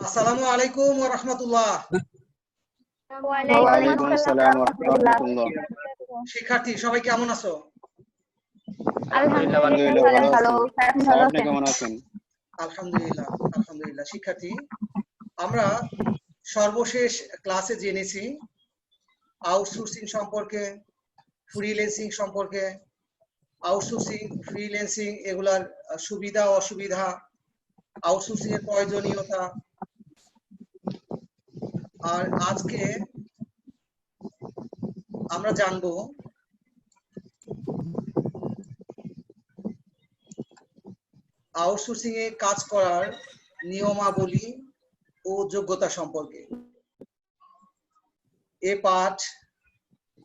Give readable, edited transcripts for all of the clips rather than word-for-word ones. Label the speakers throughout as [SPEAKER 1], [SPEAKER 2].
[SPEAKER 1] আসসালামু আলাইকুম ওয়া রাহমাতুল্লাহ।
[SPEAKER 2] ওয়ালাইকুম আসসালাম ওয়া রাহমাতুল্লাহ।
[SPEAKER 1] শিক্ষার্থী সবাই কেমন আছো?
[SPEAKER 2] আলহামদুলিল্লাহ ভালো আছি। স্যার আপনি কেমন আছেন?
[SPEAKER 1] আলহামদুলিল্লাহ আলহামদুলিল্লাহ। শিক্ষার্থী, আমরা সর্বশেষ ক্লাসে জেনেছি আউটসোর্সিং সম্পর্কে, ফ্রিল্যান্সিং সম্পর্কে, আউটসোর্সিং, ফ্রিল্যান্সিং এগুলার সুবিধা অসুবিধা, আউটসোর্সিং এর প্রয়োজনীয়তা। আর আজকে আমরা জানবো আউটসোর্সিং এ কাজ করার নিয়মাবলী ও যোগ্যতা সম্পর্কে। এ পাঠ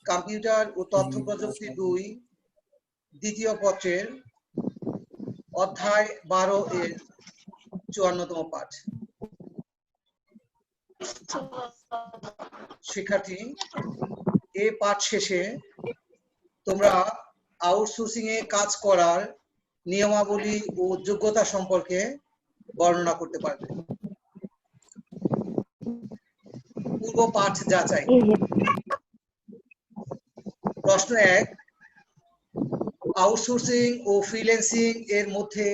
[SPEAKER 1] কম্পিউটার ও তথ্য প্রযুক্তি 2 দ্বিতীয় পত্রের অধ্যায় 12 এর 54তম পাঠ। শিক্ষার্থী, এই পাঠ শেষে তোমরা আউটসোর্সিং এ কাজ করার নিয়মাবলী ও যোগ্যতা সম্পর্কে বর্ণনা করতে পারবে। পূর্ব পাঠ যাচাই। প্রশ্ন 1, আউটসোর্সিং ও ফ্রিল্যান্সিং এর মধ্যে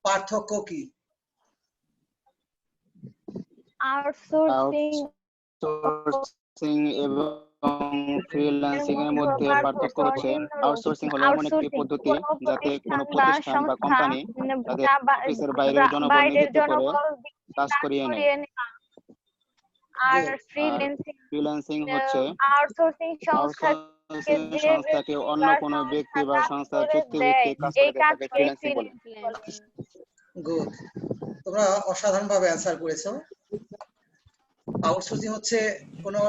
[SPEAKER 1] পার্থক্য কি?
[SPEAKER 2] আউটসোর্সিং এবং ফ্রিল্যান্সিং এর মধ্যে পার্থক্য হচ্ছে আউটসোর্সিং হলো এমন একটি পদ্ধতি যাতে কোনো প্রতিষ্ঠান বা কোম্পানি তাদের অফিসের বাইরের জনবল নিযুক্ত করে কাজ করিয়ে নেয়।
[SPEAKER 3] আর
[SPEAKER 2] ফ্রিল্যান্সিং হচ্ছে
[SPEAKER 3] আউটসোর্সিং
[SPEAKER 2] সংস্থাকে অন্য কোনো ব্যক্তি বা সংস্থা চুক্তিভিত্তিক কাজ করে দেয়, তাকে ফ্রিল্যান্সিং বলে।
[SPEAKER 1] গুড, তোমরা অসাধারণভাবে অ্যানসার করেছো। আউটসোর্সিং হচ্ছে কোনো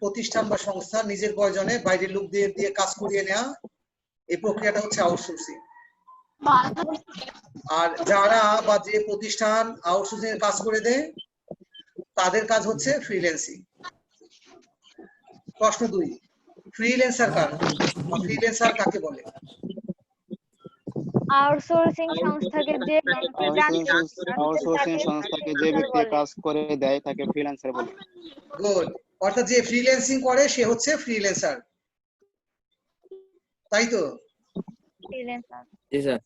[SPEAKER 1] প্রতিষ্ঠান বা সংস্থা নিজের প্রয়োজনে বাইরের লোকদের দিয়ে কাজ করিয়ে নেওয়া, এই প্রক্রিয়াটা হচ্ছে আউটসোর্সিং। আর যারা বা যে প্রতিষ্ঠান আউটসোর্সিং এর কাজ করে দেয় তাদের কাজ হচ্ছে ফ্রিল্যান্সিং। প্রশ্ন 2, ফ্রিল্যান্সার কারা? ফ্রিল্যান্সার কাকে বলে?
[SPEAKER 3] আউটসোর্সিং সংস্থাকে যে
[SPEAKER 2] ব্যক্তি কাজ করে দেয় তাকে ফ্রিল্যান্সার বলে।
[SPEAKER 1] গুড, অর্থাৎ যে ফ্রিল্যান্সিং করে সে হচ্ছে ফ্রিল্যান্সার, তাই তো?
[SPEAKER 2] জি স্যার।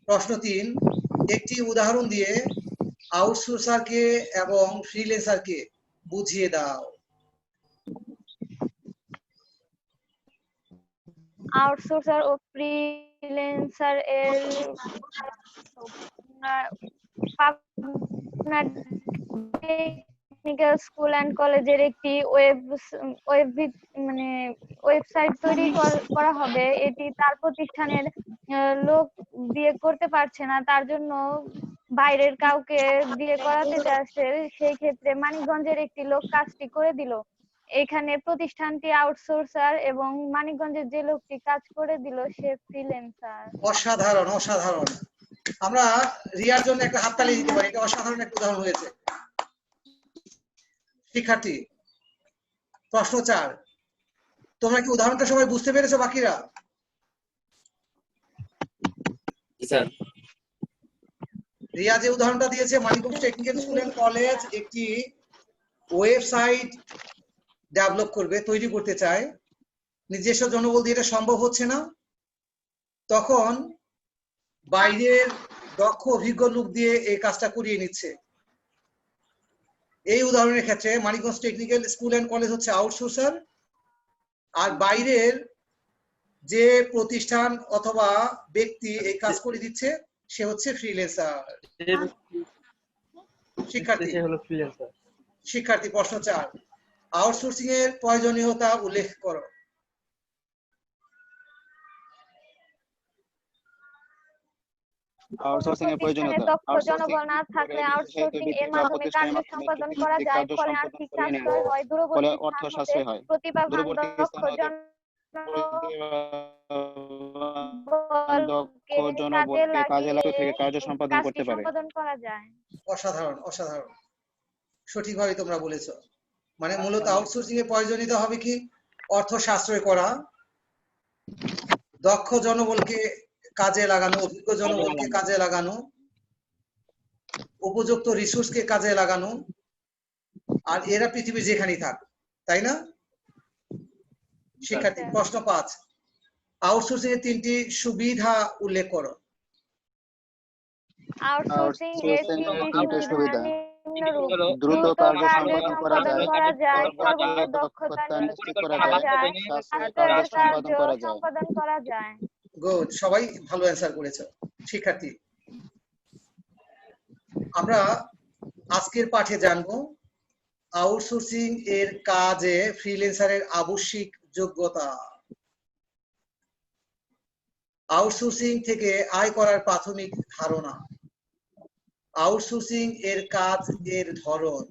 [SPEAKER 1] প্রশ্ন 3, একটি উদাহরণ দিয়ে আউটসোর্সারকে এবং ফ্রিল্যান্সারকে বুঝিয়ে দাও।
[SPEAKER 3] আউটসোর্সার ও ফ্রিল্যান্সার এর টেকনিক্যাল স্কুল অ্যান্ড কলেজের একটি ওয়েবসাইট তৈরি করা হবে। এটি তার প্রতিষ্ঠানের লোক দিয়ে করতে পারছে না, তার জন্য বাইরের কাউকে দিয়ে করাতে চাচ্ছে। সেই ক্ষেত্রে মানিকগঞ্জের একটি লোক কাজটি করে দিল। এখানে প্রতিষ্ঠানটি আউটসোর্সার এবং মানিকগঞ্জের যে লোকটি কাজ করে দিল সে ফ্রিল্যান্সার।
[SPEAKER 1] অসাধারণ অসাধারণ। আমরা রিয়ার জন্য একটা হাততালি দিতে পারি, এটা অসাধারণ একটা উদাহরণ হয়েছে। শিক্ষার্থী, প্রশ্ন 4, তোমরা কি উদাহরণটা সবাই বুঝতে পেরেছো বাকিরা? রিয়া যে উদাহরণটা দিয়েছে, Manikganj technical school and college একটি ওয়েবসাইট ডেভেলপ করবে, তৈরি করতে চায়, নিজস্ব জনবল দিয়ে এটা সম্ভব হচ্ছে না, তখন বাইরের দক্ষ অভিজ্ঞ লোক দিয়ে এই কাজটা করিয়ে নিচ্ছে। এই উদাহরণের ক্ষেত্রে Manikganj technical school and college হচ্ছে আউটসোর্সার, আর বাইরের যে প্রতিষ্ঠান অথবা ব্যক্তি এই কাজ করে দিচ্ছে সে হচ্ছে ফ্রিল্যান্সার। শিক্ষার্থী, প্রশ্ন 4, আউটসোর্সিং এর প্রয়োজনীয়তা উল্লেখ করো।
[SPEAKER 2] আউটসোর্সিং এর প্রয়োজনীয়তা।
[SPEAKER 3] দক্ষ জনবল না থাকলে আউটসোর্সিং এর মাধ্যমে কার্য সম্পাদন করা যায়, ফলে আর্থিক সাশ্রয় হয়,
[SPEAKER 2] ফলে অর্থ সাশ্রয় হয়,
[SPEAKER 3] প্রতিভাবান দক্ষ
[SPEAKER 2] জনবলকে কাজে লাগিয়ে থেকে কার্য সম্পাদন করতে পারে।
[SPEAKER 1] অসাধারণ অসাধারণ, সঠিকভাবে তোমরা বলেছো। মানে মূলত আউটসোর্সিং এর প্রয়োজনীয়তা হবে কি? অর্থ সাশ্রয় করা, দক্ষ জনবলকে কাজে লাগানো, অভিজ্ঞ জনবলকে কাজে লাগানো, উপযুক্ত রিসোর্সকে কাজে লাগানো, আর এরা পৃথিবীর যেখানেই থাক, তাই না? শিক্ষার্থী, প্রশ্ন 5, আউটসোর্সিং এর 3টি সুবিধা উল্লেখ করো।
[SPEAKER 3] আউটসোর্সিং এর 3টি সুবিধা নিম্নরূপ:
[SPEAKER 2] দ্রুত কার্য সম্পাদন করা যায়,
[SPEAKER 3] সর্বদক্ষতা নিশ্চিত করা যায়,
[SPEAKER 2] স্বাস্থ্যকর কার্য
[SPEAKER 3] সম্পাদন করা যায়।
[SPEAKER 1] গুড, সবাই ভালো অ্যান্সার করেছো। শিক্ষার্থী, আমরা আজকের পাঠে জানবো আউটসোর্সিং এর কাজে ফ্রিল্যান্সারের আবশ্যিক যোগ্যতা, আউটসোর্সিং থেকে আয় করার প্রাথমিক ধারণা, আউটসোর্সিং এর কাজ এর ধরন।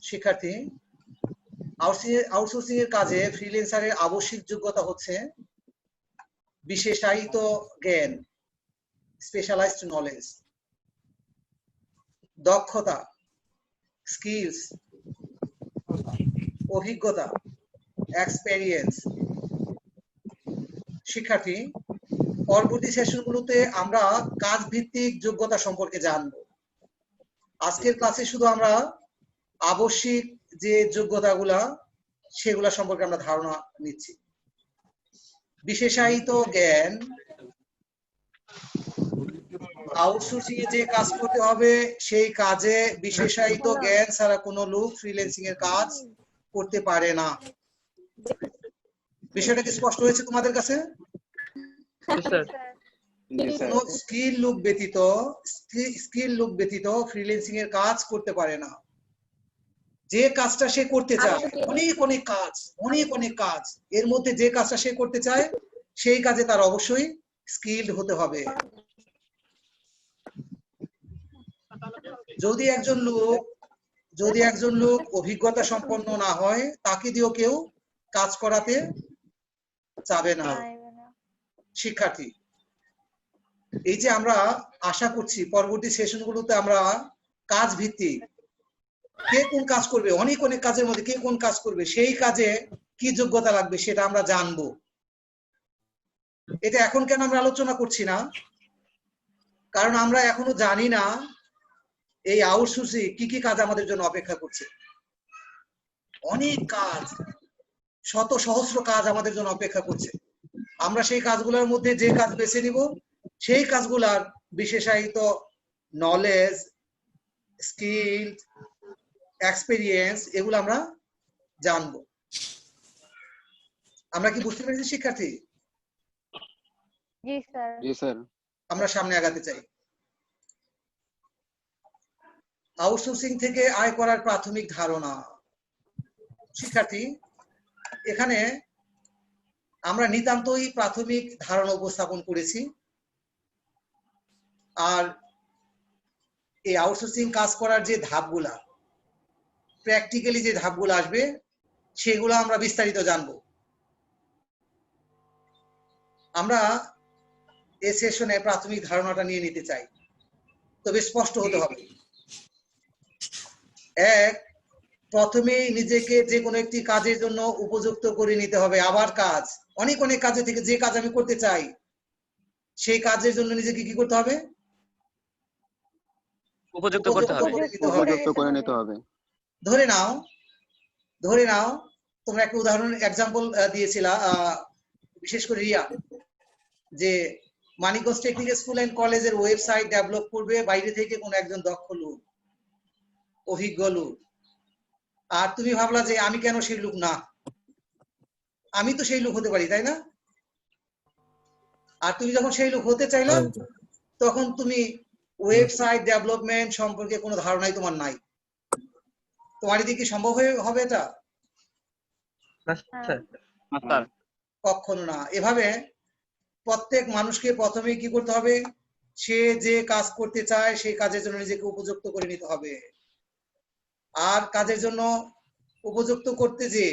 [SPEAKER 1] শিক্ষার্থী, আউটসোর্সিং এর কাজে ফ্রিল্যান্সারের আবশ্যিক যোগ্যতা হচ্ছে বিশেষায়িত জ্ঞান, স্পেশালাইজড নলেজ, দক্ষতা, স্কিলস, অভিজ্ঞতা, এক্সপেরিয়েন্স। শিক্ষার্থী, পরবর্তী সেশনগুলোতে আমরা কাজ ভিত্তিক যোগ্যতা সম্পর্কে জানবো। আজকের ক্লাসে শুধু আমরা আবশ্যিক যে যোগ্যতাগুলা সেগুলা সম্পর্কে আমরা ধারণা নিচ্ছি। বিশেষায়িত জ্ঞান, আউটসোর্সিং এ যে কাজ করতে হবে সেই কাজে বিশেষায়িত জ্ঞান ছাড়া কোনো লোক ফ্রিল্যান্সিং এর কাজ করতে পারে না। বিষয়টা কি স্পষ্ট হয়েছে তোমাদের কাছে? কোনো স্কিল লোক ব্যতীত ফ্রিল্যান্সিং এর কাজ করতে পারে না। যে কাজটা সে করতে চায়, অনেক কাজ, এর মধ্যে যে কাজটা সে করতে চায় সেই কাজে তার অবশ্যই স্কিলড হতে হবে। যদি একজন লোক অভিজ্ঞতা সম্পন্ন না হয়, তাকে দিয়েও কেউ কাজ করাতে চাবে না। শিক্ষার্থী, এই যে আমরা আশা করছি পরবর্তী সেশনগুলোতে আমরা কাজ ভিত্তিক কে কোন কাজ করবে, অনেক কাজের মধ্যে কে কোন কাজ করবে, সেই কাজে কি যোগ্যতা লাগবে সেটা আমরা জানবো। এটা এখন কেন আমরা আলোচনা করছি না? কারণ আমরা এখনো জানি না এই আউটসোর্সিং কি কি কাজ আমাদের জন্য অপেক্ষা করছে। অনেক কাজ, শত সহস্র কাজ আমাদের জন্য অপেক্ষা করছে। আমরা সেই কাজগুলোর মধ্যে যে কাজ বেছে নিব, সেই কাজগুলার বিশেষায়িত নলেজ, স্কিল, এক্সপেরিয়েন্স এগুলো আমরা জানবো। আমরা কি বুঝতে পেরেছি শিক্ষার্থী?
[SPEAKER 3] জি স্যার।
[SPEAKER 1] আমরা সামনে আগাতে চাই। আউটসোর্সিং থেকে আয় করার প্রাথমিক ধারণা। শিক্ষার্থী, এখানে আমরা নিতান্তই প্রাথমিক ধারণা উপস্থাপন করেছি। আর এই আউটসোর্সিং কাজ করার যে ধাপগুলা, প্র্যাকটিক্যালি যে ধাপগুলো আসবে সেগুলো আমরা বিস্তারিত জানবো। আমরা এই সেশনে প্রাথমিক ধারণাটা নিয়ে নিতে চাই, তবে স্পষ্ট হতে হবে। প্রথমেই নিজেকে যে কোনো একটি কাজের জন্য উপযুক্ত করে নিতে হবে। আবার কাজ, অনেক কাজে থেকে যে কাজ আমি করতে চাই সেই কাজের জন্য নিজেকে কি করতে হবে?
[SPEAKER 4] উপযুক্ত
[SPEAKER 2] করে নিতে হবে।
[SPEAKER 1] ধরে নাও তোমরা একটা উদাহরণ এক্সাম্পল দিয়েছিলা, বিশেষ করে রিয়া, যে মানিকগঞ্জ টেকনিক্যাল স্কুল এন্ড কলেজের ওয়েবসাইট ডেভেলপ করবে বাইরে থেকে কোন একজন দক্ষ লোক, অভিজ্ঞ লোক। আর তুমি ভাবলা যে আমি কেন সেই লোক না, আমি তো সেই লোক হতে পারি, তাই না? আর তুমি যখন সেই লোক হতে চাইলা, তখন তুমি ওয়েবসাইট ডেভেলপমেন্ট সম্পর্কে কোনো ধারণাই তোমার নাই। তোমার এদিকে কি সম্ভব হবে এটা? কখনো না। এভাবে প্রত্যেক মানুষকে প্রথমে কি করতে হবে? সে যে কাজ করতে চায় সেই কাজের জন্য নিজেকে উপযুক্ত করে নিতে হবে। আর কাজের জন্য উপযুক্ত করতে যে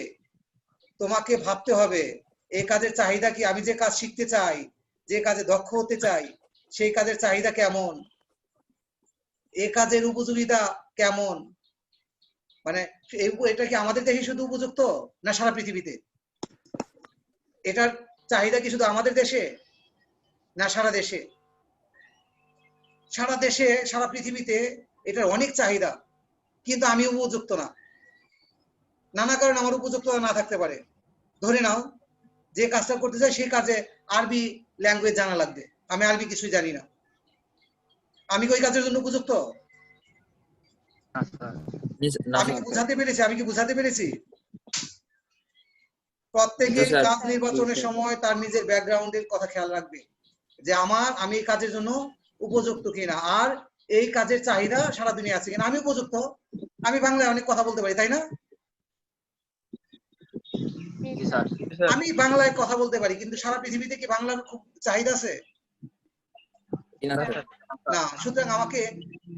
[SPEAKER 1] তোমাকে ভাবতে হবে এই কাজের চাহিদা কি, আমি যে কাজ শিখতে চাই, যে কাজে দক্ষ হতে চাই সেই কাজের চাহিদা কেমন, এই কাজের উপযোগিতা কেমন, মানে এটা কি আমাদের দেশে শুধু উপযুক্ত না সারা পৃথিবীতে? এটার চাহিদা কি শুধু আমাদের দেশে না সারা দেশে? সারা দেশে সারা পৃথিবীতে এটার অনেক চাহিদা, কিন্তু আমি উপযুক্ত না, নানা কারণে আমার উপযুক্ততা না থাকতে পারে। ধরে নাও যে কাজটা করতে চাই সেই কাজে আরবি ল্যাঙ্গুয়েজ জানা লাগবে, আমি আরবি কিছুই জানি না, আমি কি ওই কাজের জন্য উপযুক্ত? আমি কি বুঝাতে পেরেছি? প্রত্যেকের কাজ নির্বাচনের সময় তার নিজের ব্যাকগ্রাউন্ডের কথা খেয়াল রাখবে যে আমি এই কাজের জন্য উপযুক্ত কিনা, আর এই কাজের চাহিদা সারা দুনিয়া আছে কিনা। আমি উপযুক্ত, আমি বাংলায় অনেক কথা বলতে পারি, তাই না? আমি বাংলায় কথা বলতে পারি, কিন্তু সারা পৃথিবীতে কি বাংলার খুব চাহিদা আছে? না। সুতরাং আমাকে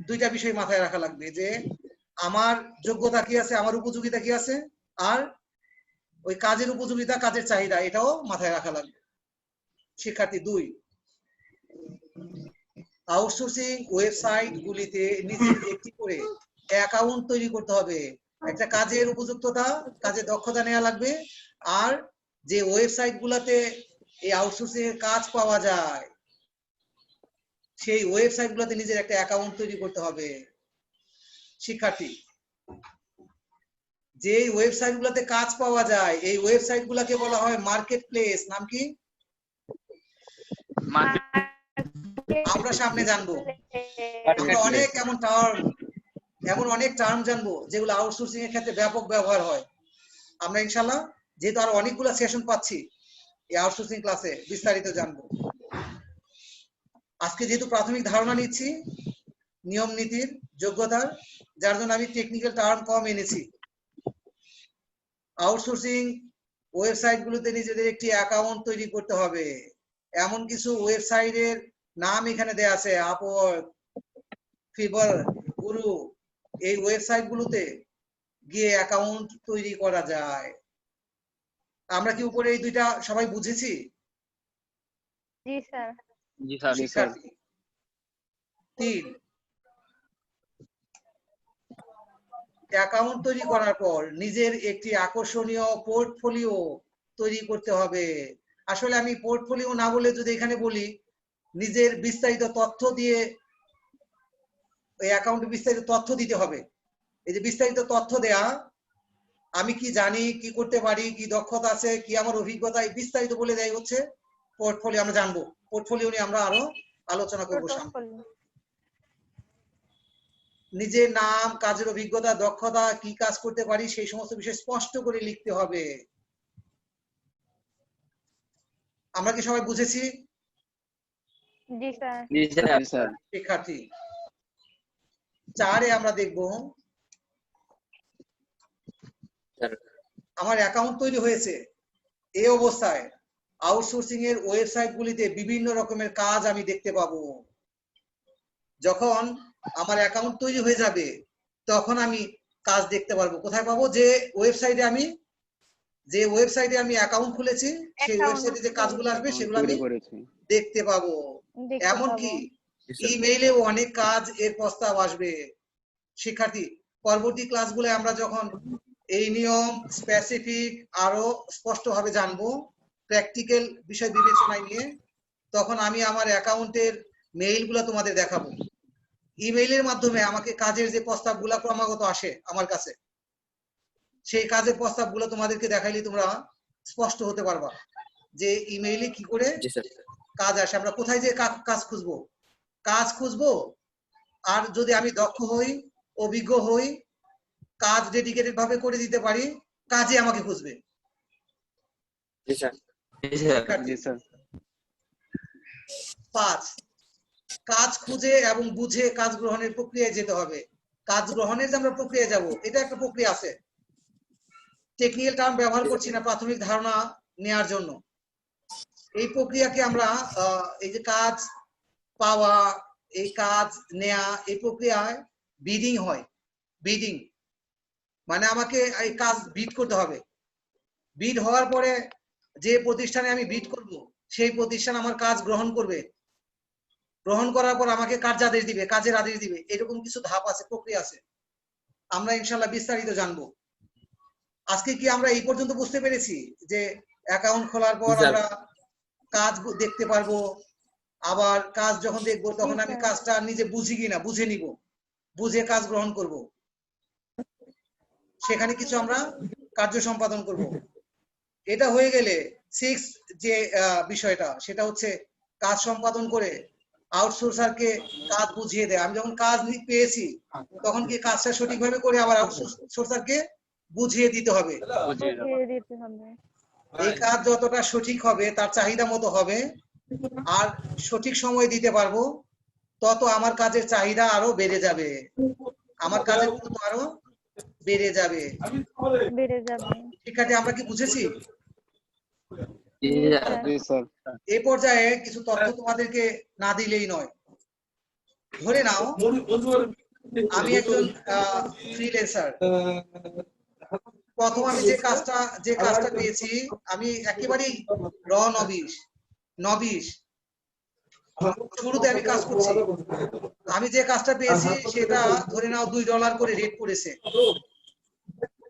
[SPEAKER 1] দুইটা বিষয় মাথায় রাখা লাগবে, যে আমার যোগ্যতা কি আছে, আমার উপযোগিতা কি আছে, আর ওই কাজের উপযোগিতা, কাজের চাহিদা, এটাও মাথায় রাখা লাগবে। শিক্ষার্থী 2, আউটসোর্সিং ওয়েবসাইট গুলিতে নিজের একটি করে অ্যাকাউন্ট তৈরি করতে হবে। একটা কাজের উপযুক্ততা, কাজের দক্ষতা নেওয়া লাগবে, আর যে ওয়েবসাইট গুলাতে এই আউটসোর্সিং এর কাজ পাওয়া যায় সেই ওয়েবসাইট গুলাতে নিজের একটা অ্যাকাউন্ট তৈরি করতে হবে। শিক্ষার্থী, যে ওয়েবসাইট গুলাতে কাজ পাওয়া যায় এই ওয়েবসাইট গুলাকে বলা হয় মার্কেট প্লেস। নাম কি? আমরা সামনে জানবো, আমরা অনেক অনেক টার্ম জানবো যেগুলো আউটসোর্সিং এর ক্ষেত্রে ব্যাপক ব্যবহার হয়। আমরা ইনশাআল্লাহ যেহেতু আরো অনেকগুলো সেশন পাচ্ছি এই আউটসোর্সিং ক্লাসে বিস্তারিত জানবো। আজকে যেহেতু প্রাথমিক ধারণা নিচ্ছি নিয়ম নীতির, যোগ্যতার, যার জন্য আমি টেকনিক্যাল টার্ম কম এনেছি। আউটসোর্সিং ওয়েবসাইট গুলোতে নিজেদের একটি অ্যাকাউন্ট তৈরি করতে হবে। এমন কিছু ওয়েবসাইটের নাম এখানে দেয়া আছে, আপওয়ার্ক, ফিভার, গুরু। এই ওয়েবসাইট গুলোতে গিয়ে অ্যাকাউন্ট তৈরি করা যায়। আমরা কি উপরে এই দুইটা সবাই বুঝেছি?
[SPEAKER 3] জি স্যার।
[SPEAKER 2] জি স্যার।
[SPEAKER 1] 3, অ্যাকাউন্ট তৈরি করার পর নিজের একটি আকর্ষণীয় পোর্টফোলিও তৈরি করতে হবে। আসলে আমি পোর্টফোলিও না বলে যদি এখানে বলি নিজের বিস্তারিত তথ্য দিয়ে, এই অ্যাকাউন্টে বিস্তারিত তথ্য দিতে হবে। এই যে বিস্তারিত তথ্য দেয়া, আমি কি জানি, কি করতে পারি, কি দক্ষতা আছে, কি আমার অভিজ্ঞতা, এই বিস্তারিত বলে দেয় হচ্ছে পোর্টফোলিও। আমরা জানবো পোর্টফোলিও নিয়ে, আমরা আরো আলোচনা করবো সামনে। নিজের নাম, কাজের অভিজ্ঞতা, দক্ষতা, কি কাজ করতে পারি সেই সমস্ত বিষয় স্পষ্ট করে লিখতে হবে। আমরা কি সবাই বুঝেছি?
[SPEAKER 3] জি স্যার।
[SPEAKER 2] জি স্যার।
[SPEAKER 1] শিক্ষার্থী 4-এ আমরা দেখব আমার অ্যাকাউন্ট তৈরি হয়েছে, এই অবস্থায় আউটসোর্সিং এর ওয়েবসাইট গুলিতে বিভিন্ন রকমের কাজ আমি দেখতে পাবো। যখন আমার অ্যাকাউন্ট তৈরি হয়ে যাবে তখন আমি কাজ দেখতে পারবো। কোথায় পাবো? যে ওয়েবসাইটে আমি অ্যাকাউন্ট খুলেছি সেই ওয়েবসাইটে যে কাজগুলো আসবে সেগুলো আমি দেখতে পাবো। এমনকি ইমেইলেও অনেক কাজ এর প্রস্তাব আসবে। শিক্ষার্থী, পরবর্তী ক্লাসগুলো আমরা যখন এই নিয়ম স্পেসিফিক আরো স্পষ্টভাবে জানবো প্র্যাকটিক্যাল বিষয় বিবেচনায় নিয়ে, তখন আমি আমার অ্যাকাউন্টের মেইলগুলো তোমাদের দেখাবো। ইমেইলের মাধ্যমে আমাকে কাজের যে প্রস্তাবগুলো ক্রমাগত আসে আমার কাছে, সেই কাজের প্রস্তাবগুলো তোমাদেরকে দেখাইলে তোমরা স্পষ্ট হতে পারবা যে ইমেইলে কি করে কাজ আসে। আমরা কোথায় যে কাজ খুঁজবো, আর যদি আমি দক্ষ হই, অভিজ্ঞ হই, কাজ ডেডিকেটেড ভাবে করে দিতে পারি, কাজে আমাকে খুঁজবে। 5, কাজ খুঁজে এবং বুঝে কাজ গ্রহণের প্রক্রিয়ায় যেতে হবে। কাজ গ্রহণের যে আমরা প্রক্রিয়ায় যাব, এটা একটা প্রক্রিয়া আছে। টেকনিক্যাল টার্ম ব্যবহার করছি না প্রাথমিক ধারণা নেওয়ার জন্য। এই প্রক্রিয়াকে আমরা এই যে কাজ পাওয়া, এই কাজ নেয়া, এই প্রক্রিয়ায় বিডিং হয়। বিডিং মানে আমাকে এই কাজ বিড করতে হবে। বিড হওয়ার পরে যে প্রতিষ্ঠানে আমি বিড করব সেই প্রতিষ্ঠান আমার কাজ গ্রহণ করবে। গ্রহণ করার পর আমাকে কার্যাদেশ দিবে, কাজের আদেশ দিবে। এরকম কিছু ধাপ আছে, প্রক্রিয়া আছে। আমরা ইনশাআল্লাহ বিস্তারিত জানবো। আজকে কি আমরা এই পর্যন্ত বুঝতে পেরেছি যে অ্যাকাউন্ট খোলার পর আমরা কাজ দেখতে পারবো, আবার কাজ যখন দেখবো তখন আমি কাজটা নিজে বুঝি কিনা বুঝে নিব, বুঝে কাজ গ্রহণ করব, সেখানে কিছু আমরা কার্য সম্পাদন করব। এটা হয়ে গেলে 6 যে বিষয়টা সেটা হচ্ছে কাজ সম্পাদন করে আউটসোর্সারকে কাজ বুঝিয়ে দেয়। আমি যখন কাজ পেয়েছি তখন কি কাজটা সঠিকভাবে করে আবার আউটসোর্সারকে বুঝিয়ে দিতে হবে। এই কাজ যতটা সঠিক হবে, তার চাহিদা মতো হবে আর সঠিক সময় দিতে পারবো, তত আমার কাজের চাহিদা আরো বেড়ে যাবে, আমার কাজের গুরুত্ব আরো বেড়ে যাবে। শিক্ষার্থী আমরা কি বুঝেছি? এই পর্যায়ে কিছু তথ্য তোমাদেরকে না দিলেই নয়। ধরে নাও আমি একজন ফ্রিল্যান্সার, প্রথম আমি যে কাজটা পেয়েছি আমি একেবারেই নবিশ শুরুতে আমি কাজ করছি। আমি যে কাজটা পেয়েছি সেটা ধরে নাও $2 করে রেট পড়েছে।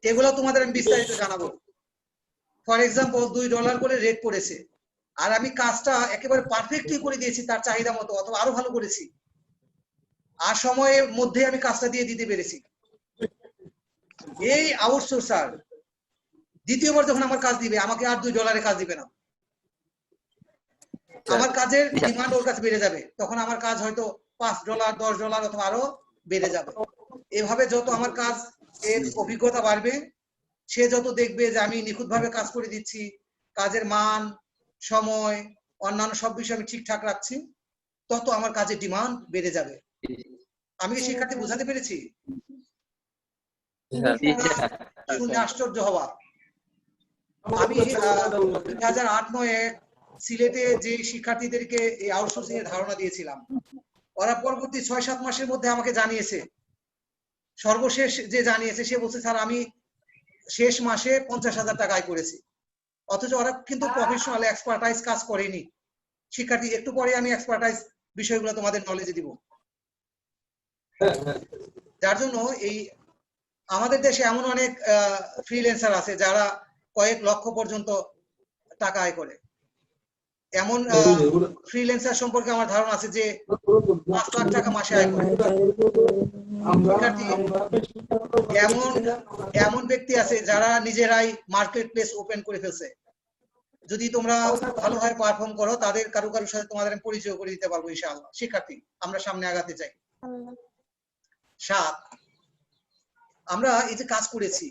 [SPEAKER 1] এগুলো তোমাদের আমি বিস্তারিত জানাবো। ফর এক্সাম্পল $2 করে রেট পড়েছে আর আমি কাজটা একেবারে পারফেক্টলি করে দিয়েছি তার চাহিদা মতো, অথবা আরো ভালো করেছি, আর সময়ের মধ্যে আমি কাজটা দিয়ে দিতে পেরেছি। এই আউটসোর্সার দ্বিতীয়বার যখন আমার কাজ দিবে আমাকে আর $2 কাজ দিবে না, আমার কাজের ডিমান্ড ওর কাছে বেড়ে যাবে, তখন আমার কাজ হয়তো $5, $10 অথবা আরো বেড়ে যাবে। এভাবে যত আমার কাজ এর অভিজ্ঞতা বাড়বে, সে যত দেখবে যে আমি নিখুঁতভাবে কাজ করে দিচ্ছি, কাজের মান, সময়, অন্যান্য সব বিষয় আমি ঠিকঠাক রাখছি, তত আমার কাজের ডিমান্ড বেড়ে যাবে। আমি কি শিক্ষার্থী বোঝাতে পেরেছি? শুনে আশ্চর্য হওয়া। আমি 2008-9 সিলেটে যে শিক্ষার্থীদেরকে এই আউটসোর্সিং এর ধারণা দিয়েছিলাম, ওরা পরবর্তী 6-7 মাসের মধ্যে আমাকে জানিয়েছে, সর্বশেষ যে জানিয়েছে সে বলছে স্যার আমি শেষ মাসে 50,000 টাকা আয় করেছি। অথচ ওরা কিন্তু প্রফেশনাল এক্সপার্টাইজ কাজ করেনি। শিক্ষার্থী একটু পরে আমি এক্সপার্টাইজ বিষয়গুলো তোমাদের নলেজে দিব। যার জন্য এই আমাদের দেশে এমন অনেক ফ্রিল্যান্সার আছে যারা কয়েক লক্ষ পর্যন্ত টাকা আয় করে। এমন ফ্রিল্যান্সার সম্পর্কে আমার ধারণা আছে যে 5 লাখ টাকা মাসে আয় করে। এমন ব্যক্তি আছে যারা নিজেরাই মার্কেট প্লেস ওপেন করে ফেলছে। যদি তোমরা ভালোভাবে পারফর্ম করো তাদের কারো সাথে তোমাদের আমি পরিচয় করে দিতে পারবো ইনশাআল্লাহ। শিক্ষার্থী আমরা সামনে আগাতে চাই। 7, আমরা এই যে কাজ করেছি,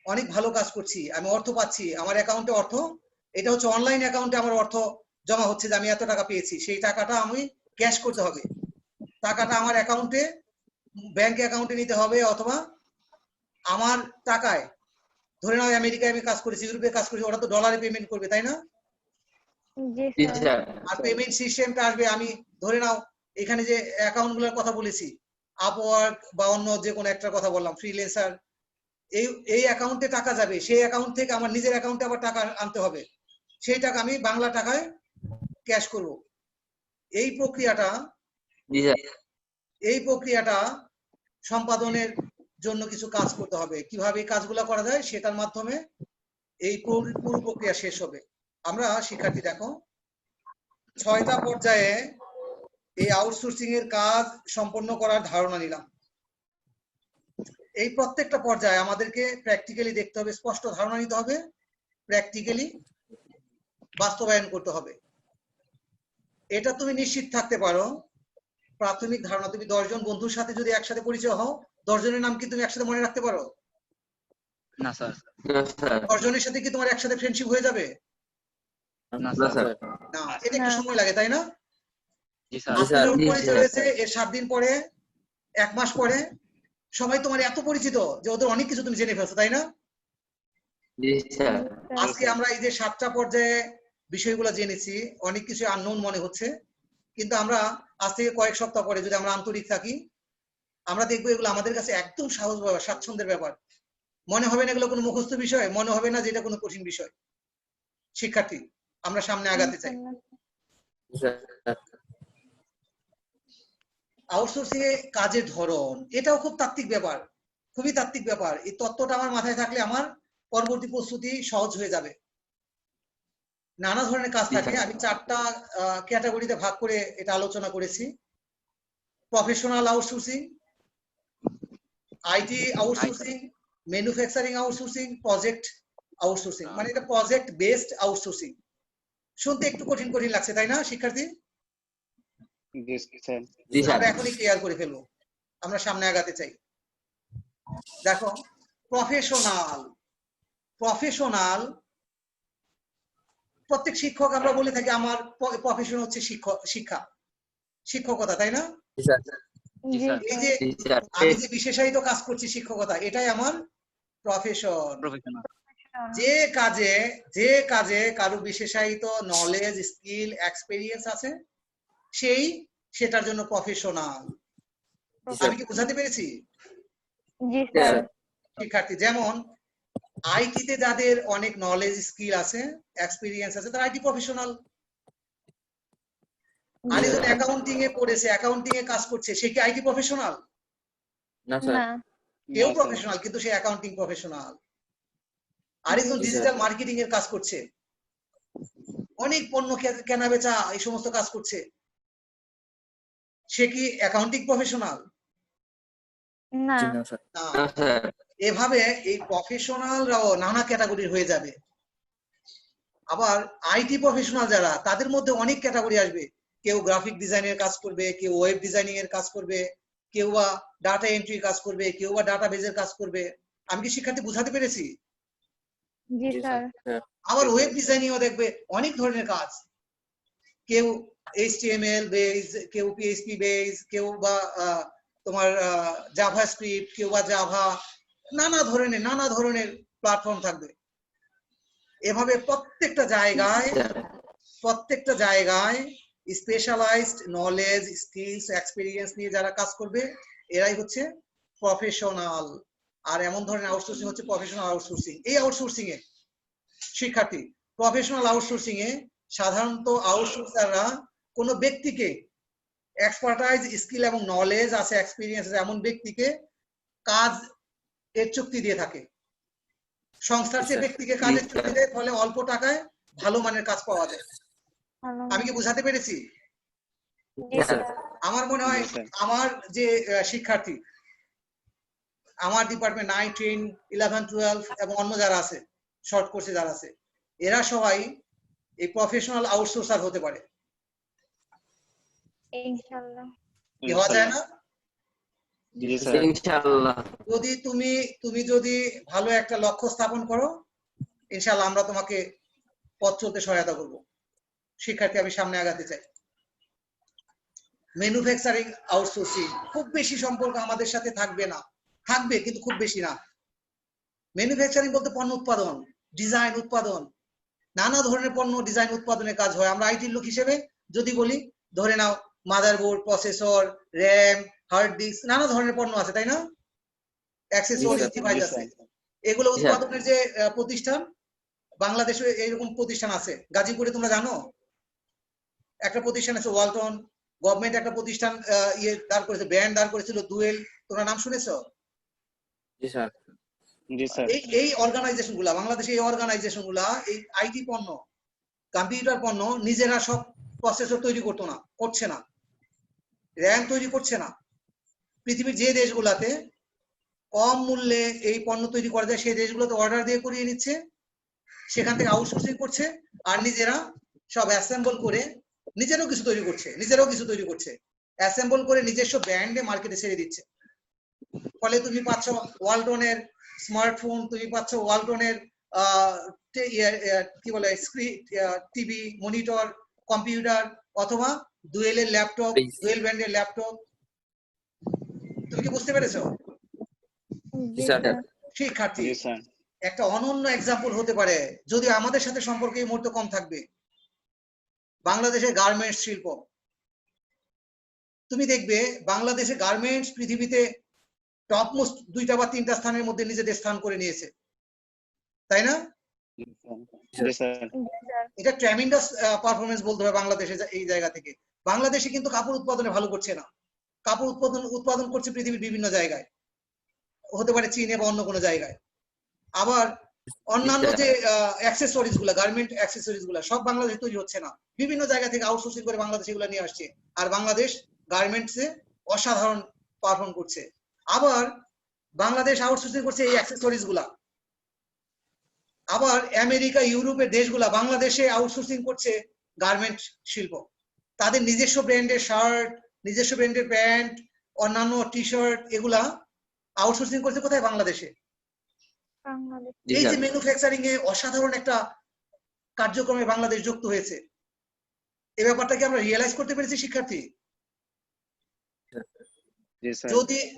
[SPEAKER 1] অনেক ভালো কাজ করছি, আমি অর্থ পাচ্ছি, আমার অ্যাকাউন্টে অর্থ, এটা হচ্ছে অনলাইন অ্যাকাউন্টে আমার অর্থ জমা হচ্ছে যে আমি এত টাকা পেয়েছি, সেই টাকাটা আমি ক্যাশ করতে হবে। টাকাটা আমার অ্যাকাউন্টে, ব্যাংক অ্যাকাউন্টে নিতে হবে, অথবা আমার টাকায়, ধরে নাও আমেরিকায় আমি কাজ করেছি, ইউরোপে কাজ করেছি, ওরা তো ডলারে পেমেন্ট করবে, তাই না? আর পেমেন্ট সিস্টেমটা আসবে, আমি ধরে নাও এখানে যে অ্যাকাউন্ট গুলোর কথা বলেছি, আপওয়ার্ক বা অন্য যে কোনো একটা কথা বললাম, ফ্রিল্যান্সার, এই অ্যাকাউন্টে টাকা যাবে, সেই অ্যাকাউন্ট থেকে আমার নিজের অ্যাকাউন্টে আবার টাকা আনতে হবে, সেই টাকা আমি বাংলা টাকায় ক্যাশ করব। এই প্রক্রিয়াটা সম্পাদনের জন্য কিছু কাজ করতে হবে। কিভাবে এই কাজগুলো করা যায় সেটার মাধ্যমে এই পুরো প্রক্রিয়া শেষ হবে। আমরা শিক্ষার্থী দেখো 6টা পর্যায়ে এই আউটসোর্সিং এর কাজ সম্পন্ন করার ধারণা নিলাম। এই প্রত্যেকটা পর্যায়ে আমাদেরকে প্র্যাকটিক্যালি দেখতে হবে, স্পষ্ট ধারণা নিতে হবে, প্র্যাকটিক্যালি বাস্তবায়ন করতে হবে। এটা তুমি নিশ্চিত থাকতে পারো, প্রাথমিক ধারণা, তুমি 10 জন বন্ধুর সাথে যদি একসাথে পরিচয় হও, 10 জনের নাম কি তুমি একসাথে মনে রাখতে পারো?
[SPEAKER 2] না স্যার।
[SPEAKER 1] 10 জনের সাথে কি তোমার একসাথে ফ্রেন্ডশিপ হয়ে যাবে?
[SPEAKER 2] না স্যার।
[SPEAKER 1] না, এটা একটু সময় লাগে, তাই না?
[SPEAKER 2] জি স্যার।
[SPEAKER 1] পরিচয় হয়েছে, এর 7 দিন পরে, 1 মাস পরে সবাই তোমার এত পরিচিত যে ওদের অনেক কিছু তুমি জেনে ফেলছো, তাই না? আজকে আমরা এই যে 7টা পর্যায়ে বিষয়গুলো জেনেছি, অনেক কিছু আননোন মনে হচ্ছে, কিন্তু আমরা আজ থেকে কয়েক সপ্তাহ পরে যদি আমরা আন্তরিক থাকি, আমরা দেখবো এগুলো আমাদের কাছে একদম সহজ ব্যাপার, স্বাচ্ছন্দ্যের ব্যাপার। মনে হবে না এগুলো কোনো মুখস্থ বিষয়, মনে হবে না যে এটা কোনো কঠিন বিষয়। শিক্ষার্থী আমরা সামনে আগাতে চাই। আউটসোর্সিং এ কাজের ধরন, এটাও খুব তাত্ত্বিক ব্যাপার, খুবই তাত্ত্বিক ব্যাপার। এই তত্ত্বটা আমার মাথায় থাকলে আমার পরবর্তী প্রস্তুতি সহজ হয়ে যাবে। নানা ধরনের কাজ থাকে। আমি 4টা ক্যাটাগরিতে ভাগ করে এটা আলোচনা করেছি। Professional outsourcing, IT outsourcing, manufacturing outsourcing, project outsourcing. মানে এটা প্রজেক্ট বেসড আউটসোর্সিং। শুনতে একটু কঠিন কঠিন লাগছে, তাই না শিক্ষার্থী? আমরা এখনই ক্লিয়ার করে ফেলবো, আমরা সামনে আগাতে চাই। দেখো, প্রফেশনাল প্রফেশনাল প্রত্যেক শিক্ষক আমরা বলে থাকি আমার প্রফেশন হচ্ছে শিক্ষা, শিক্ষকতা, তাই না? এই যে আমি যে বিশেষায়িত কাজ করছি শিক্ষকতা, এটাই আমার প্রফেশন। যে কাজে কারো বিশেষায়িত নলেজ, স্কিল, এক্সপেরিয়েন্স আছে, সেটার জন্য প্রফেশনাল। আমি কি বোঝাতে পেরেছি শিক্ষার্থী? যেমন আইটিতে যাদের অনেক নলেজ, স্কিল আছে, এক্সপেরিয়েন্স আছে, তারা আইটি প্রফেশনাল। আরেকজন অ্যাকাউন্টিং এ পড়েছে, অ্যাকাউন্টিং এ কাজ করছে, সে কি আইটি প্রফেশনাল?
[SPEAKER 4] না স্যার।
[SPEAKER 1] কেউ প্রফেশনাল, কিন্তু সে অ্যাকাউন্টিং প্রফেশনাল। আরেকজন ডিজিটাল মার্কেটিং এর কাজ করছে, অনেক পণ্য কেনা বেচা এই সমস্ত কাজ করছে, সে কি অ্যাকাউন্টিং প্রফেশনাল?
[SPEAKER 3] না।
[SPEAKER 1] এভাবে এই প্রফেশনালরাও নানা ক্যাটাগরির হয়ে যাবে। আবার আইটি প্রফেশনাল যারা, তাদের মধ্যে অনেক ক্যাটাগরি আসবে। কেউ গ্রাফিক ডিজাইনের কাজ করবে, কেউ ওয়েব ডিজাইনিং এর কাজ করবে, কেউ বা ডাটা এন্ট্রির কাজ করবে, কেউ বা ডাটাবেজের কাজ করবে। আমি কি শিক্ষার্থী বুঝাতে পেরেছি?
[SPEAKER 3] জি স্যার।
[SPEAKER 1] আবার ওয়েব ডিজাইনিং ও দেখবে অনেক ধরনের কাজ, কেউ HTML বেস, কেউ PHP বেস, কেউ বা তোমার জাভাস্ক্রিপ্ট, কেউ বা জাভা, নানা ধরনের প্ল্যাটফর্ম থাকবে। এভাবে প্রত্যেকটা জায়গায় স্পেশালাইজড নলেজ, স্কিলস, এক্সপেরিয়েন্স নিয়ে যারা কাজ করবে, এরাই হচ্ছে প্রফেশনাল। আর এমন ধরনের আউটসোর্সিং হচ্ছে প্রফেশনাল আউটসোর্সিং। এই আউটসোর্সিং এ শিক্ষার্থী, প্রফেশনাল আউটসোর্সিং এ সাধারণত আউটসোর্সাররা কোনো ব্যক্তিকে এক্সপার্টাইজ, স্কিল এবং নলেজ আছে, এক্সপেরিয়েন্স আছে এমন ব্যক্তিকে কাজ এর চুক্তি দিয়ে থাকে। সংস্থার যে ব্যক্তিকে কাজের চুক্তি দেয়, ফলে অল্প টাকায় ভালো মানের কাজ পাওয়া যায়। আমি কি বোঝাতে পেরেছি? আমার মনে হয় আমার যে শিক্ষার্থী, আমার ডিপার্টমেন্ট 9, 10, 11, 12 এবং অন্য যারা আছে, শর্ট কোর্সে যারা আছে, এরা সবাই এই প্রফেশনাল আউটসোর্সার হতে পারে।
[SPEAKER 3] ইনশাআল্লাহ।
[SPEAKER 1] কি হওয়া যায় না?
[SPEAKER 4] ইনশাআল্লাহ।
[SPEAKER 1] তুমি যদি ভালো একটা লক্ষ্য স্থাপন করো, ইনশাআল্লাহ আমরা তোমাকে পথ চলতে সহায়তা করব। শিক্ষার্থী, আমি সামনে আগাতে চাই। ম্যানুফ্যাকচারিং আউটসোর্সিং খুব বেশি সম্পর্ক আমাদের সাথে থাকবে না, থাকবে কিন্তু খুব বেশি না। ম্যানুফ্যাকচারিং বলতে পণ্য উৎপাদন, ডিজাইন, উৎপাদন, নানা ধরনের পণ্য ডিজাইন উৎপাদনের কাজ হয়। আমরা আইটির লোক হিসেবে যদি বলি, ধরে নাও motherboard, processor, RAM, hard disk, নানা ধরনের পণ্য আছে, তাই না? অ্যাক্সেসরিজ, ডিভাইস আছে। এগুলো উৎপাদনের যে প্রতিষ্ঠান, বাংলাদেশে এইরকম প্রতিষ্ঠান আছে। গাজীপুরে তোমরা জানো একটা প্রতিষ্ঠান আছে ওয়ালটন, গভর্নমেন্ট একটা প্রতিষ্ঠান দাঁড় করেছে, ব্র্যান্ড দাঁড় করেছিল ডুয়েল, তোমরা নাম শুনেছো? এই অর্গানাইজেশন গুলা, বাংলাদেশে এই অর্গানাইজেশন গুলা এই আইটি পণ্য, কম্পিউটার পণ্য নিজেরা সব প্রসেসর তৈরি করছে না, র্যাম তৈরি করছে না। পৃথিবীর যে দেশগুলাতে কম মূল্যে এই পণ্য তৈরি করা যায়, সেই দেশগুলোতে অর্ডার দিয়ে করিয়ে নিচ্ছে, সেখান থেকে আউটসোর্সিং করছে, আর নিজেরা সব অ্যাসেম্বল করে নিজেরাও কিছু তৈরি করছে, অ্যাসেম্বল করে নিজস্ব ব্র্যান্ডে মার্কেটে ছেড়ে দিচ্ছে। ফলে তুমি পাচ্ছ ওয়ালটনের স্মার্টফোন, তুমি পাচ্ছ ওয়ালটনের কি বলে টিভি, মনিটর, কম্পিউটার, অথবা ডুয়েলের ল্যাপটপ, ডুয়েল ব্র্যান্ডের ল্যাপটপ। তুমি কি বুঝতে পেরেছো? শিক্ষার্থী, একটা অনন্য এক্সাম্পল হতে পারে, যদি আমাদের সাথে সম্পর্ক এই মুহূর্তে কম থাকবে, বাংলাদেশের গার্মেন্টস শিল্প। তুমি দেখবে বাংলাদেশের গার্মেন্টস পৃথিবীতে টপমোস্ট 2টা বা 3টা স্থানের মধ্যে নিজেদের স্থান করে নিয়েছে, তাই না? এটা ট্রেমেন্ডাস পারফরমেন্স বলতে হবে বাংলাদেশে। এই জায়গা থেকে বাংলাদেশে কিন্তু কাপড় উৎপাদনে ভালো করছে না। কাপড় উৎপাদন করছে পৃথিবীর বিভিন্ন জায়গায়, হতে পারে চীনে বা অন্য কোনো জায়গায়। আবার অন্যান্য যে অ্যাক্সেসরিজ গুলা, গার্মেন্ট অ্যাক্সেসরিজ গুলা সব বাংলাদেশে তৈরি হচ্ছে না, বিভিন্ন জায়গা থেকে আউটসোর্সিং করে বাংলাদেশ এগুলো নিয়ে আসছে, আর বাংলাদেশ গার্মেন্টসে অসাধারণ পারফর্ম করছে। আবার বাংলাদেশ আউটসোর্সিং করছে এই অ্যাক্সেসরিজ গুলা, আবার আমেরিকা ইউরোপের দেশগুলা বাংলাদেশে আউটসোর্সিং করছে গার্মেন্ট শিল্প। তাদের নিজস্ব ব্র্যান্ডের শার্ট, নিজস্ব ব্র্যান্ডের প্যান্ট, অন্যান্য টি শার্ট এগুলা আউটসোর্সিং করছে কোথায়? বাংলাদেশে।
[SPEAKER 3] বাংলাদেশ
[SPEAKER 1] এই যে ম্যানুফ্যাকচারিং এ অসাধারণ একটা কার্যক্রমে বাংলাদেশ যুক্ত হয়েছে, এই ব্যাপারটা কি আমরা রিয়েলাইজ করতে পেরেছি শিক্ষার্থী?
[SPEAKER 2] জি স্যার।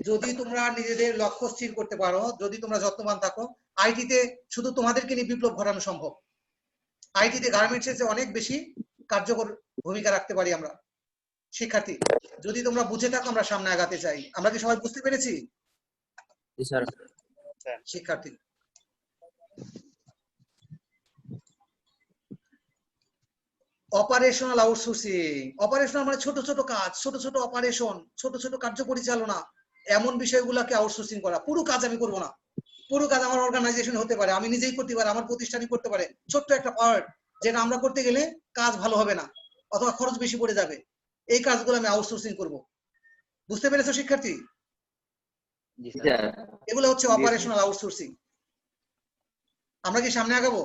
[SPEAKER 1] যদি তোমরা নিজেদের লক্ষ্য স্থির করতে পারো, যদি তোমরা যত্নবান থাকো, আইটিতে শুধু তোমাদেরকে নিয়ে বিপ্লব ঘটানো সম্ভব। আইটিতে গার্মেন্টস এর চেয়ে অনেক বেশি কার্যকর ভূমিকা রাখতে পারি আমরা শিক্ষার্থী, যদি তোমরা বুঝে থাকো আমরা সামনে আগাতে চাই। আমরা কি সবাই বুঝতে পেরেছি
[SPEAKER 4] জি স্যার।
[SPEAKER 1] শিক্ষার্থী? অপারেশনাল আউটসোর্সিং, অপারেশনাল মানে ছোট ছোট কাজ, ছোট ছোট অপারেশন, ছোট ছোট কার্য পরিচালনা, এমন বিষয়গুলোকে আউটসোর্সিং করা। পুরো কাজ আমি করব না, পুরো কাজ আমার অর্গানাইজেশন হতে পারে, আমি নিজেই করতে পারি, আমার প্রতিষ্ঠানই করতে পারে, ছোট্ট একটা পার্ট যেটা আমরা করতে গেলে কাজ ভালো হবে না অথবা খরচ বেশি পড়ে যাবে, এই কাজগুলো আমি আউটসোর্সিং করব। বুঝতে পেরেছো শিক্ষার্থী?
[SPEAKER 2] জি
[SPEAKER 4] জি
[SPEAKER 2] স্যার।
[SPEAKER 4] স্যার।
[SPEAKER 1] এগুলো হচ্ছে অপারেশনাল আউটসোর্সিং। আমরা কি সামনে আগাবো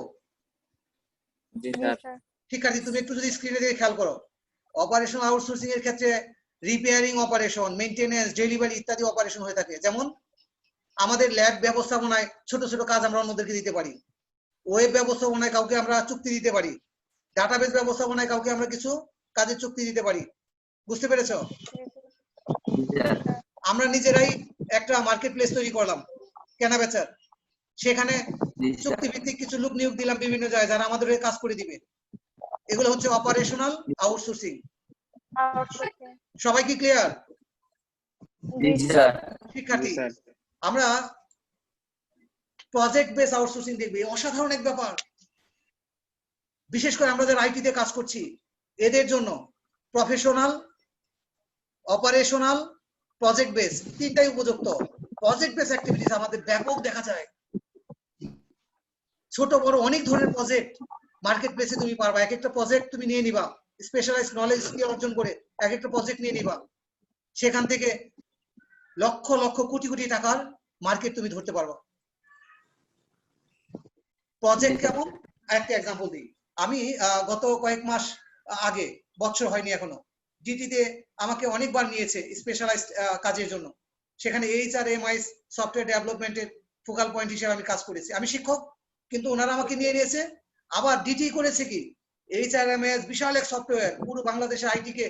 [SPEAKER 4] জি
[SPEAKER 3] জি
[SPEAKER 4] স্যার।
[SPEAKER 3] স্যার
[SPEAKER 1] শিক্ষার্থী? তুমি একটু যদি স্ক্রিনে দিকে খেয়াল করো, অপারেশনাল আউটসোর্সিং এর ক্ষেত্রে রিপেয়ারিং অপারেশন, মেইনটেনেন্স, ডেলিভারি ইত্যাদি অপারেশন হয়ে থাকে। যেমন আমাদের ল্যাব ব্যবস্থাপনায় ছোট ছোট কাজ আমরা অন্যদেরকে দিতে পারি, ওয়েব ব্যবস্থাপনায় কাউকে আমরা চুক্তি দিতে পারি, ডাটাবেস ব্যবস্থাপনায় কাউকে আমরা কিছু কাজের চুক্তি দিতে পারি। বুঝতে পেরেছো?
[SPEAKER 4] জি স্যার।
[SPEAKER 1] আমরা নিজেরাই একটা মার্কেট প্লেস তৈরি করলাম কেনা বেচার, সেখানে
[SPEAKER 4] জি স্যার।
[SPEAKER 1] চুক্তি ভিত্তিক কিছু লোক নিয়োগ দিলাম বিভিন্ন জায়গায় যারা আমাদের হয়ে কাজ করে দিবে। এগুলো হচ্ছে অপারেশনাল আউটসোর্সিং।
[SPEAKER 3] আউটসোর্সিং
[SPEAKER 1] সবাই কি ক্লিয়ার
[SPEAKER 4] জি স্যার।
[SPEAKER 1] শিক্ষার্থী?
[SPEAKER 2] জি স্যার।
[SPEAKER 1] আমরা প্রজেক্ট বেস আউটসোর্সিং দেখবি, অসাধারণ এক ব্যাপার। বিশেষ করে আমরা যারা আইটিতে কাজ করছি এদের জন্য প্রফেশনাল, অপারেশনাল, প্রজেক্ট বেস তিনটাই উপযুক্ত। প্রজেক্ট বেস অ্যাক্টিভিটিস আমাদের ব্যাপক দেখা যায়, ছোট বড় অনেক ধরনের প্রজেক্ট মার্কেট প্লেসে তুমি পারবা। এক একটা প্রজেক্ট তুমি নিয়ে নিবা, স্পেশালাইজড নলেজ স্কিল অর্জন করে এক একটা প্রজেক্ট নিয়ে নিবা, সেখান থেকে লক্ষ লক্ষ কোটি কোটি টাকার মার্কেট তুমি ধরতে পারবা। প্রজেক্ট কেমন একটা এক্সাম্পল দিই। আমি গত কয়েক মাস আগে, বছর হয়নি এখনো, ডিটিতে আমাকে অনেকবার নিয়েছে স্পেশালাইজড কাজের জন্য। সেখানে এইচআরএমআইএস সফটওয়্যার ডেভেলপমেন্টের ফোকাল পয়েন্ট হিসেবে আমি কাজ করেছি। আমি শিক্ষক, কিন্তু ওনারা আমাকে নিয়ে নিয়েছে। আবার ডিটি করেছে কি, এইচআরএমআইএস বিশাল এক সফটওয়্যার, পুরো বাংলাদেশে আইটি কে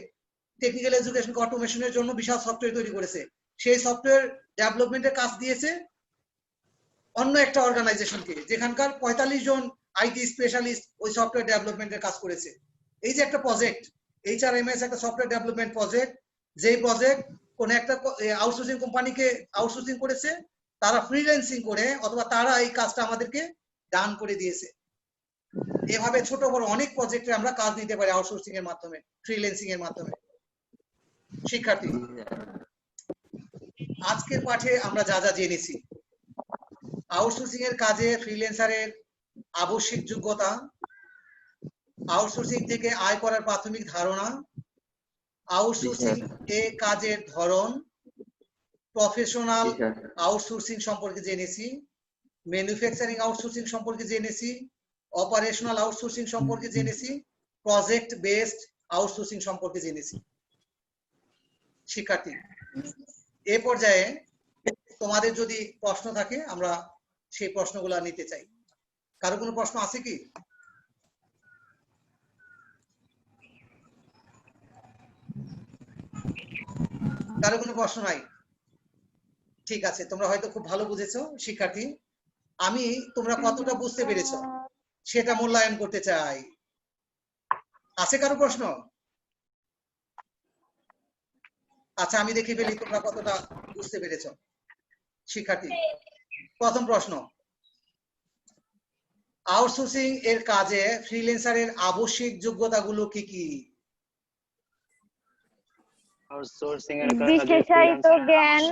[SPEAKER 1] টেকনিক্যাল এডুকেশন অটোমেশনের জন্য বিশাল সফটওয়্যার তৈরি করেছে। সেই সফটওয়্যার ডেভেলপমেন্টের কাজ দিয়েছে অন্য একটা অর্গানাইজেশনকে, যেখানকার 45 জন আইটি স্পেশালিস্ট ওই সফটওয়্যার ডেভেলপমেন্টের কাজ করেছে। এই যে একটা প্রজেক্ট, এইচআরএমএস একটা সফটওয়্যার ডেভেলপমেন্ট প্রজেক্ট, যেই প্রজেক্ট কোন একটা আউটসোর্সিং কোম্পানিকে আউটসোর্সিং করেছে, তারা ফ্রিল্যান্সিং করে অথবা তারা এই কাজটা আমাদেরকে দান করে দিয়েছে। এভাবে ছোট বড় অনেক প্রজেক্টে আমরা কাজ নিতে পারি আউটসোর্সিং এর মাধ্যমে, ফ্রিল্যান্সিং এর মাধ্যমে। শিক্ষার্থী, আজকের পাঠে আমরা যা যা জেনেছি, আউটসোর্সিং এর কাজে ফ্রিল্যান্সারের আবশ্যিক যোগ্যতা, আউটসোর্সিং থেকে আয় করার প্রাথমিক ধারণা, আউটসোর্সিং এ কাজের ধরন, প্রফেশনাল আউটসোর্সিং সম্পর্কে জেনেছি, ম্যানুফ্যাকচারিং আউটসোর্সিং সম্পর্কে জেনেছি, অপারেশনাল আউটসোর্সিং সম্পর্কে জেনেছি, প্রজেক্ট বেসড আউটসোর্সিং সম্পর্কে জেনেছি। শিক্ষার্থী, এ পর্যায়ে তোমাদের যদি প্রশ্ন থাকে আমরা সেই প্রশ্নগুলো নিতে চাই। কারো কোনো প্রশ্ন আছে কি? কারো কোনো প্রশ্ন নাই? ঠিক আছে, তোমরা হয়তো খুব ভালো বুঝেছো শিক্ষার্থী। আমি তোমরা কতটা বুঝতে পেরেছো সেটা মূল্যায়ন করতে চাই। আছে কারো প্রশ্ন? আচ্ছা, আমি দেখে ফেলি তোমরা কতটা বুঝতে পেরেছো। শিক্ষার্থী, প্রথম প্রশ্ন, আউটসোর্সিং এর কাজে ফ্রিল্যান্সারের আবশ্যিক যোগ্যতাগুলো কি কি?
[SPEAKER 2] আউটসোর্সিং এর কাজে
[SPEAKER 3] বিশেষায়িত জ্ঞান,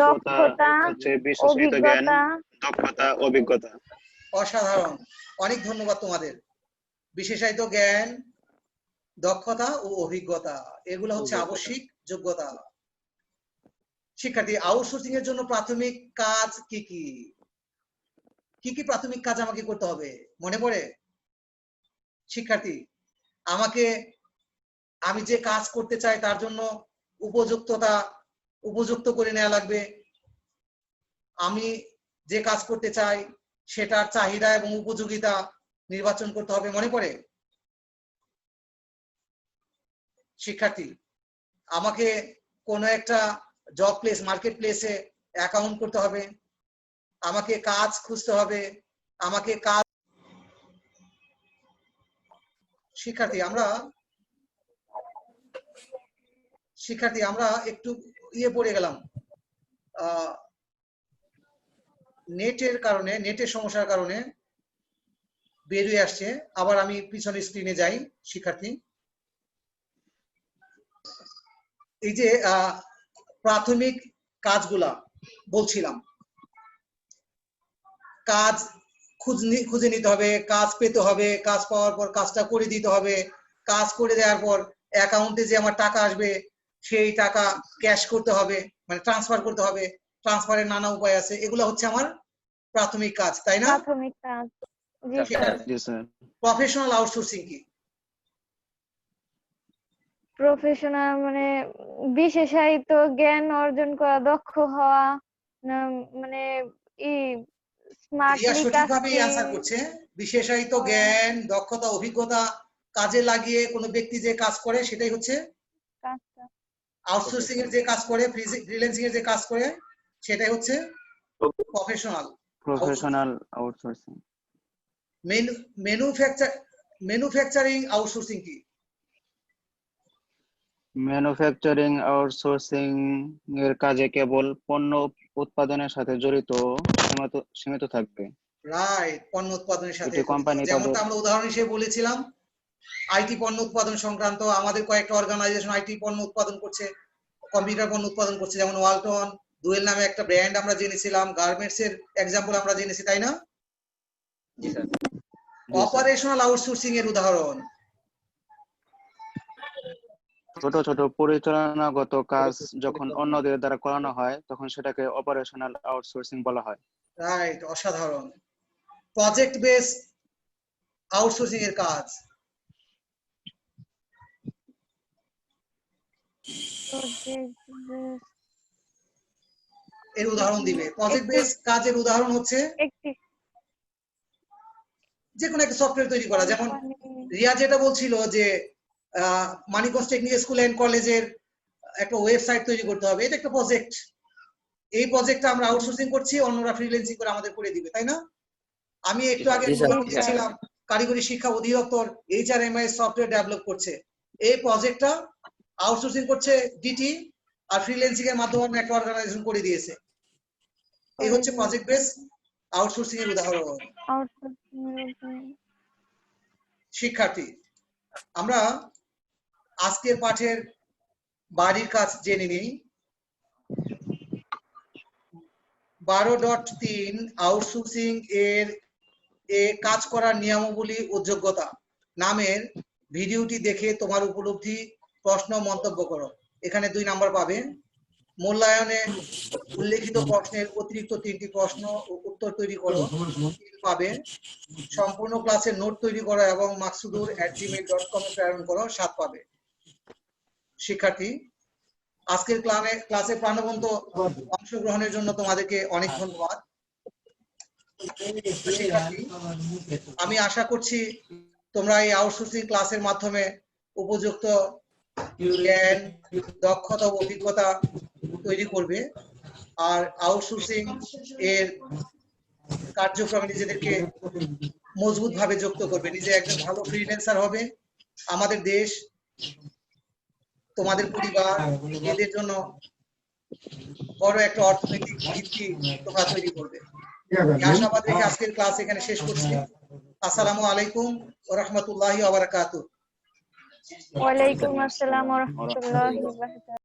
[SPEAKER 3] দক্ষতা,
[SPEAKER 2] হচ্ছে বিশেষায়িত জ্ঞান,
[SPEAKER 3] অভিজ্ঞতা,
[SPEAKER 2] দক্ষতা, অভিজ্ঞতা।
[SPEAKER 1] অসাধারণ, অনেক ধন্যবাদ তোমাদের। বিশেষায়িত জ্ঞান, দক্ষতা ও অভিজ্ঞতা, এগুলো হচ্ছে আবশ্যিক যোগ্যতা। শিক্ষার্থী, আউটসোর্সিং এর জন্য প্রাথমিক কাজ কি কি? কি কি প্রাথমিক কাজ আমাকে করতে হবে মনে পড়ে? শিক্ষার্থী, আমি যে কাজ করতে চাই তার জন্য উপযুক্ত করে নেওয়া লাগবে। আমি যে কাজ করতে চাই সেটার চাহিদা এবং উপযোগিতা নির্বাচন করতে হবে, মনে পড়ে? শিক্ষার্থী, আমাকে কোনো একটা জব প্লেস, মার্কেট প্লেসে অ্যাকাউন্ট করতে হবে, আমাকে কাজ খুঁজতে হবে, আমাকে কাজ। শিক্ষার্থী, আমরা একটু পড়ে গেলাম নেটের সমস্যার কারণে বেরিয়ে আসছে। আবার আমি পিছনের স্ক্রিনে যাই। শিক্ষার্থী, এই যে প্রাথমিক কাজগুলা বলছিলাম, কাজ খুঁজে নিতে হবে, কাজ পেতে হবে, কাজ পাওয়ার পর কাজটা করে দিতে হবে, কাজ করে দেওয়ার পর অ্যাকাউন্টে যে আমার টাকা আসবে সেই টাকা ক্যাশ করতে হবে, মানে ট্রান্সফার করতে হবে। ট্রান্সফারের নানা উপায় আছে, এগুলো হচ্ছে আমার প্রাথমিক কাজ, তাই না?
[SPEAKER 3] প্রাথমিক কাজ। জি স্যার।
[SPEAKER 1] প্রফেশনাল আউটসোর্সিং কি?
[SPEAKER 3] প্রফেশনাল মানে বিশেষায়িত জ্ঞান অর্জন করা, দক্ষ হওয়া, মানে স্মার্টলি
[SPEAKER 1] সঠিকভাবে অ্যানসার করছে। বিশেষায়িত জ্ঞান, দক্ষতা, অভিজ্ঞতা কাজে লাগিয়ে কোনো ব্যক্তি যে কাজ করে সেটাই হচ্ছে আউটসোর্সিং এর যে কাজ করে, ফ্রিল্যান্সিং এর যে কাজ করে সেটাই হচ্ছে প্রফেশনাল
[SPEAKER 2] আউটসোর্সিং।
[SPEAKER 1] ম্যানুফ্যাকচারিং আউটসোর্সিং কি?
[SPEAKER 2] ম্যানুফ্যাকচারিং আউটসোর্সিং এর কাজে কেবল পণ্য উৎপাদনের সাথে জড়িত সীমিত থাকবে।
[SPEAKER 1] রাইট, পণ্য উৎপাদনের সাথে
[SPEAKER 2] কোম্পানি,
[SPEAKER 1] যেমনটা আমরা উদাহরণ হিসেবে বলেছিলাম, আইটি পণ্য উৎপাদন সংক্রান্ত আমাদের কয়েকটা অর্গানাইজেশন আইটি পণ্য উৎপাদন করছে, কম্পিউটার পণ্য উৎপাদন করছে, যেমন ওয়ালটন, ডুয়েল নামে একটা ব্র্যান্ড আমরা জেনেছিলাম, গার্মেন্টস এর এক্সাম্পল আমরা জেনেছি, তাই না? অপারেশনাল আউটসোর্সিং এর উদাহরণ
[SPEAKER 2] ছোট ছোট পরিচালনাগত কাজ যখন অন্যদের দ্বারা করানো হয় তখন সেটাকে অপারেশনাল আউটসোর্সিং বলা হয়।
[SPEAKER 1] রাইট, অসাধারণ। প্রজেক্ট বেস আউটসোর্সিং এর কাজ এর উদাহরণ দিবে। প্রজেক্ট বেস কাজের উদাহরণ হচ্ছে যে কোনো একটা সফটওয়্যার তৈরি করা। যেমন রিয়া যেটা বলছিল যে মানিকগঞ্জ টেকনিক্যাল স্কুল এন্ড কলেজের একটা ওয়েবসাইট তৈরি করতে হবে, এটা একটা প্রজেক্ট। এই প্রজেক্টটা আমরা আউটসোর্সিং করছি, অন্যরা ফ্রিল্যান্সিং করে আমাদের করে দিবে, তাই না? আমি একটু আগে বলেছিলাম কারিগরি শিক্ষা অধিদপ্তর HRMS সফটওয়্যার ডেভেলপ করছে, এই প্রজেক্টটা আউটসোর্সিং করছে ডিটি, আর ফ্রিল্যান্সিং এর মাধ্যমে একটা অর্গানাইজেশন করে দিয়েছে। এই হচ্ছে প্রজেক্ট বেস আউটসোর্সিং এর উদাহরণ। শিক্ষার্থী, আমরা আজকের পাঠের বাড়ির কাজ জেনে নিই। 12.3 আউটসোর্সিং এর কাজ করার নিয়মাবলী ও যোগ্যতা নামের ভিডিওটি দেখে তোমার উপলব্ধি, প্রশ্ন, মন্তব্য করো। এখানে 2 নাম্বার পাবে। মূল্যায়নে উল্লেখিত প্রশ্নের অতিরিক্ত 3টি প্রশ্ন ও উত্তর তৈরি করো, 3 পাবে। সম্পূর্ণ ক্লাসের নোট তৈরি করো এবং maksudur@gmail.com এ প্রেরণ করো, 7 পাবে। শিক্ষার্থী, আজকের ক্লাসে প্রাণবন্ত অংশগ্রহণের জন্য তোমাদেরকে অনেক ধন্যবাদ। শিক্ষার্থী, আমি আশা করছি তোমরা এই আউটসোর্সিং ক্লাসের মাধ্যমে উপযুক্ত জ্ঞান, দক্ষতা ও অভিজ্ঞতা তৈরি করবে, আর আউটসোর্সিং এর কার্যক্রমে নিজেদেরকে মজবুত ভাবে যুক্ত করবে, নিজে একজন ভালো ফ্রিল্যান্সার হবে। আমাদের দেশ, তোমাদের পরিবার, এদের জন্য বড় একটা অর্থনৈতিক ভিত্তি তোমরা তৈরি করবে। আশাবাদ রেখে আজকের ক্লাস এখানে শেষ করছি। আসসালামু আলাইকুম ওয়া রাহমাতুল্লাহি ওয়া বারাকাতুহু।
[SPEAKER 3] ওয়া আলাইকুম আসসালাম ওয়া রাহমাতুল্লাহি ওয়া বারাকাতুহু।